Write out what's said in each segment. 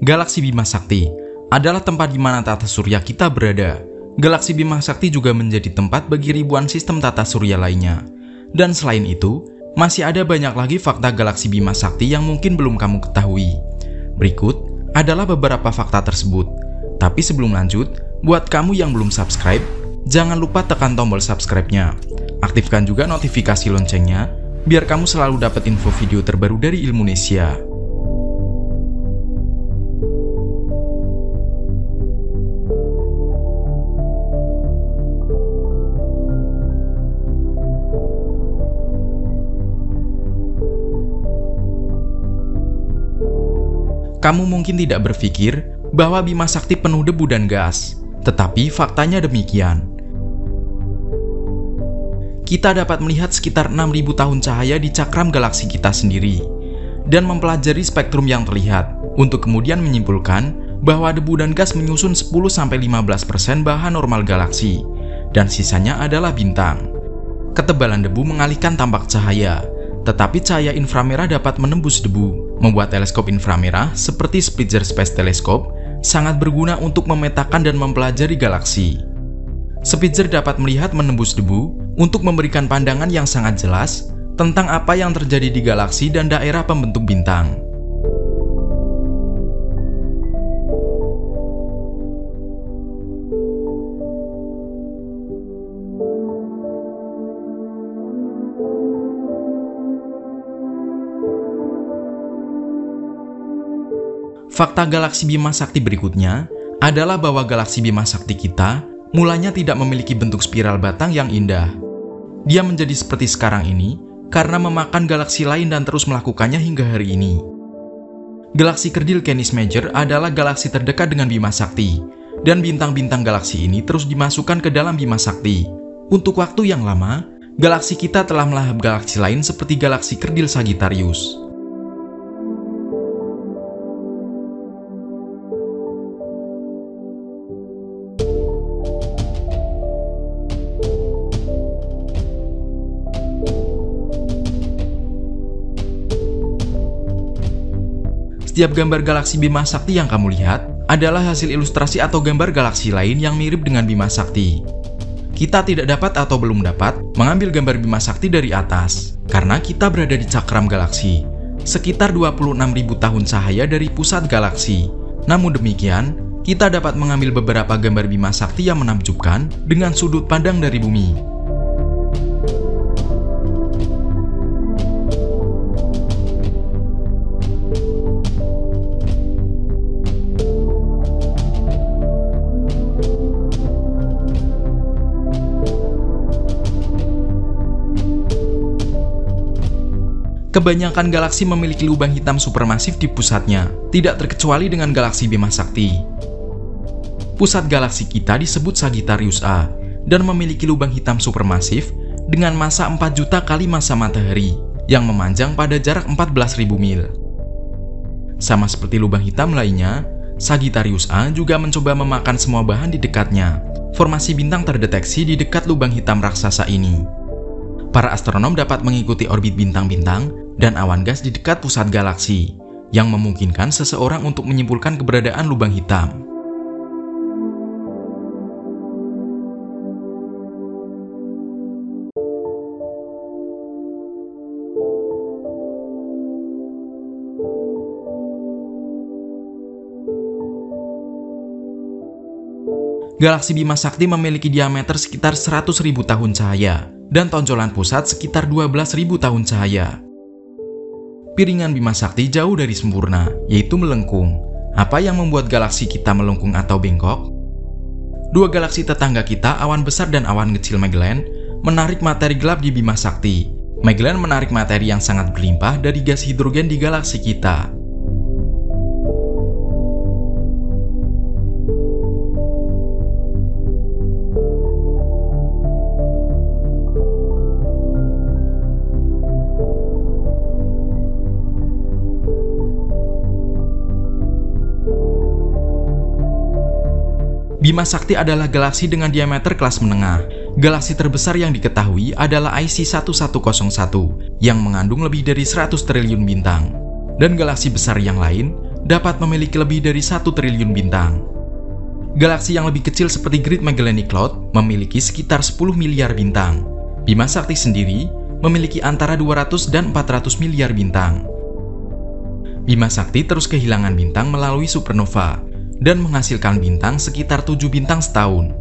Galaksi Bima Sakti adalah tempat di mana tata surya kita berada. Galaksi Bima Sakti juga menjadi tempat bagi ribuan sistem tata surya lainnya. Dan selain itu, masih ada banyak lagi fakta Galaksi Bima Sakti yang mungkin belum kamu ketahui. Berikut adalah beberapa fakta tersebut. Tapi sebelum lanjut, buat kamu yang belum subscribe, jangan lupa tekan tombol subscribe-nya. Aktifkan juga notifikasi loncengnya, biar kamu selalu dapat info video terbaru dari Ilmunesia. Kamu mungkin tidak berpikir bahwa Bima Sakti penuh debu dan gas, tetapi faktanya demikian. Kita dapat melihat sekitar 6.000 tahun cahaya di cakram galaksi kita sendiri, dan mempelajari spektrum yang terlihat, untuk kemudian menyimpulkan bahwa debu dan gas menyusun 10-15% bahan normal galaksi, dan sisanya adalah bintang. Ketebalan debu mengalihkan tampak cahaya, tetapi cahaya inframerah dapat menembus debu, membuat teleskop inframerah seperti Spitzer Space Telescope sangat berguna untuk memetakan dan mempelajari galaksi. Spitzer dapat melihat menembus debu untuk memberikan pandangan yang sangat jelas tentang apa yang terjadi di galaksi dan daerah pembentuk bintang. Fakta galaksi Bima Sakti berikutnya adalah bahwa galaksi Bima Sakti kita mulanya tidak memiliki bentuk spiral batang yang indah. Dia menjadi seperti sekarang ini karena memakan galaksi lain dan terus melakukannya hingga hari ini. Galaksi kerdil Canis Major adalah galaksi terdekat dengan Bima Sakti, dan bintang-bintang galaksi ini terus dimasukkan ke dalam Bima Sakti. Untuk waktu yang lama, galaksi kita telah melahap galaksi lain seperti galaksi kerdil Sagittarius. Setiap gambar galaksi Bima Sakti yang kamu lihat adalah hasil ilustrasi atau gambar galaksi lain yang mirip dengan Bima Sakti. Kita tidak dapat atau belum dapat mengambil gambar Bima Sakti dari atas, karena kita berada di cakram galaksi, sekitar 26.000 tahun cahaya dari pusat galaksi. Namun demikian, kita dapat mengambil beberapa gambar Bima Sakti yang menakjubkan dengan sudut pandang dari bumi. Kebanyakan galaksi memiliki lubang hitam supermasif di pusatnya, tidak terkecuali dengan galaksi Bima Sakti. Pusat galaksi kita disebut Sagittarius A dan memiliki lubang hitam supermasif dengan massa 4 juta kali massa matahari yang memanjang pada jarak 14.000 mil. Sama seperti lubang hitam lainnya, Sagittarius A juga mencoba memakan semua bahan di dekatnya. Formasi bintang terdeteksi di dekat lubang hitam raksasa ini. Para astronom dapat mengikuti orbit bintang-bintang dan awan gas di dekat pusat galaksi, yang memungkinkan seseorang untuk menyimpulkan keberadaan lubang hitam. Galaksi Bima Sakti memiliki diameter sekitar 100.000 tahun cahaya, dan tonjolan pusat sekitar 12.000 tahun cahaya. Piringan Bima Sakti jauh dari sempurna, yaitu melengkung. Apa yang membuat galaksi kita melengkung atau bengkok? Dua galaksi tetangga kita, awan besar dan awan kecil Magellan, menarik materi gelap di Bima Sakti. Magellan menarik materi yang sangat berlimpah dari gas hidrogen di galaksi kita. Bima Sakti adalah galaksi dengan diameter kelas menengah. Galaksi terbesar yang diketahui adalah IC 1101 yang mengandung lebih dari 100 triliun bintang. Dan galaksi besar yang lain dapat memiliki lebih dari 1 triliun bintang. Galaksi yang lebih kecil seperti Great Magellanic Cloud memiliki sekitar 10 miliar bintang. Bima Sakti sendiri memiliki antara 200 dan 400 miliar bintang. Bima Sakti terus kehilangan bintang melalui supernova dan menghasilkan bintang sekitar 7 bintang setahun.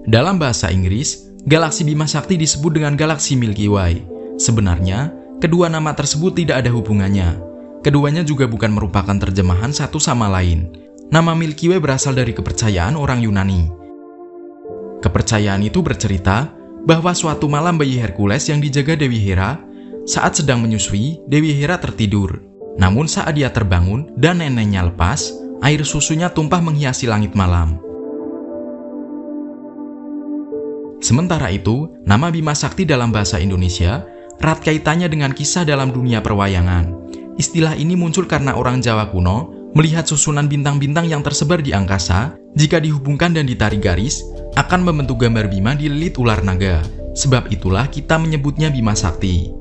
Dalam bahasa Inggris, galaksi Bima Sakti disebut dengan galaksi Milky Way. Sebenarnya, kedua nama tersebut tidak ada hubungannya. Keduanya juga bukan merupakan terjemahan satu sama lain. Nama Milky Way berasal dari kepercayaan orang Yunani. Kepercayaan itu bercerita bahwa suatu malam bayi Hercules yang dijaga Dewi Hera, saat sedang menyusui, Dewi Hera tertidur. Namun saat dia terbangun dan neneknya lepas, air susunya tumpah menghiasi langit malam. Sementara itu, nama Bima Sakti dalam bahasa Indonesia erat kaitannya dengan kisah dalam dunia perwayangan. Istilah ini muncul karena orang Jawa kuno melihat susunan bintang-bintang yang tersebar di angkasa, jika dihubungkan dan ditarik garis, akan membentuk gambar Bima dililit ular naga. Sebab itulah kita menyebutnya Bima Sakti.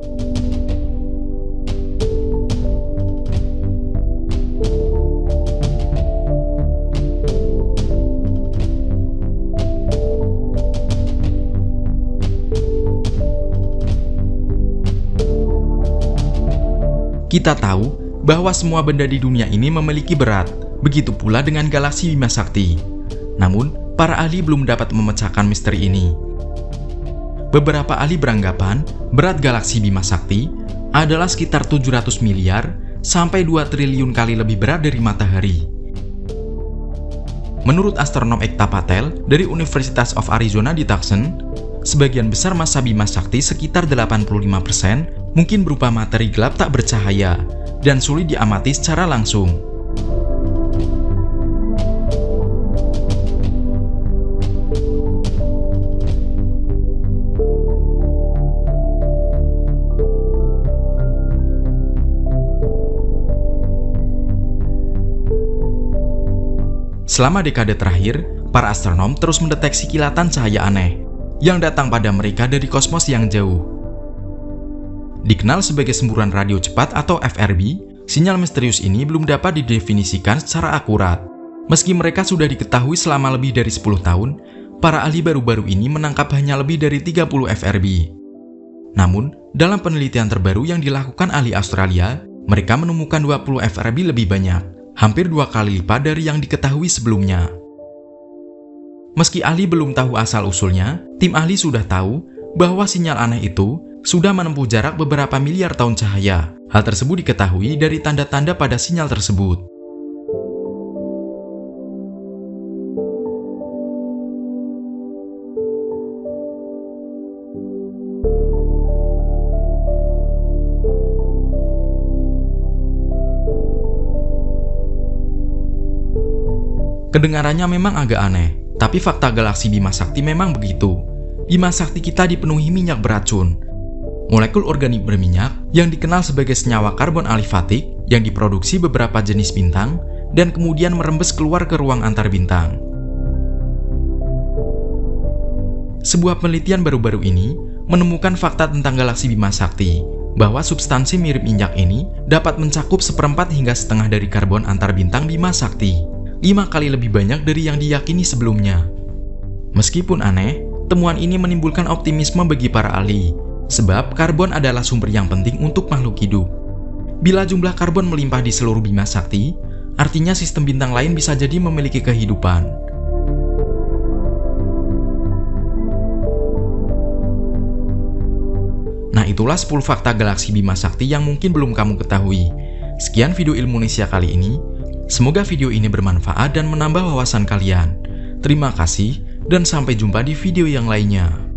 Kita tahu bahwa semua benda di dunia ini memiliki berat, begitu pula dengan galaksi Bima Sakti. Namun, para ahli belum dapat memecahkan misteri ini. Beberapa ahli beranggapan berat galaksi Bima Sakti adalah sekitar 700 miliar sampai 2 triliun kali lebih berat dari matahari. Menurut astronom Ekta Patel dari University of Arizona di Tucson, sebagian besar massa Bima Sakti sekitar 85% mungkin berupa materi gelap tak bercahaya dan sulit diamati secara langsung. Selama dekade terakhir, para astronom terus mendeteksi kilatan cahaya aneh yang datang pada mereka dari kosmos yang jauh. Dikenal sebagai semburan radio cepat atau FRB, sinyal misterius ini belum dapat didefinisikan secara akurat. Meski mereka sudah diketahui selama lebih dari 10 tahun, para ahli baru-baru ini menangkap hanya lebih dari 30 FRB. Namun, dalam penelitian terbaru yang dilakukan ahli Australia, mereka menemukan 20 FRB lebih banyak, hampir 2 kali lipat dari yang diketahui sebelumnya. Meski ahli belum tahu asal-usulnya, tim ahli sudah tahu bahwa sinyal aneh itu sudah menempuh jarak beberapa miliar tahun cahaya. Hal tersebut diketahui dari tanda-tanda pada sinyal tersebut. Kedengarannya memang agak aneh, tapi fakta galaksi Bima Sakti memang begitu. Bima Sakti kita dipenuhi minyak beracun. Molekul organik berminyak yang dikenal sebagai senyawa karbon alifatik yang diproduksi beberapa jenis bintang dan kemudian merembes keluar ke ruang antar bintang. Sebuah penelitian baru-baru ini menemukan fakta tentang galaksi Bima Sakti, bahwa substansi mirip minyak ini dapat mencakup 1/4 hingga setengah dari karbon antar bintang Bima Sakti, 5 kali lebih banyak dari yang diyakini sebelumnya. Meskipun aneh, temuan ini menimbulkan optimisme bagi para ahli, sebab karbon adalah sumber yang penting untuk makhluk hidup. Bila jumlah karbon melimpah di seluruh Bima Sakti, artinya sistem bintang lain bisa jadi memiliki kehidupan. Nah, itulah 10 fakta galaksi Bima Sakti yang mungkin belum kamu ketahui. Sekian video Ilmunesia kali ini. Semoga video ini bermanfaat dan menambah wawasan kalian. Terima kasih, dan sampai jumpa di video yang lainnya.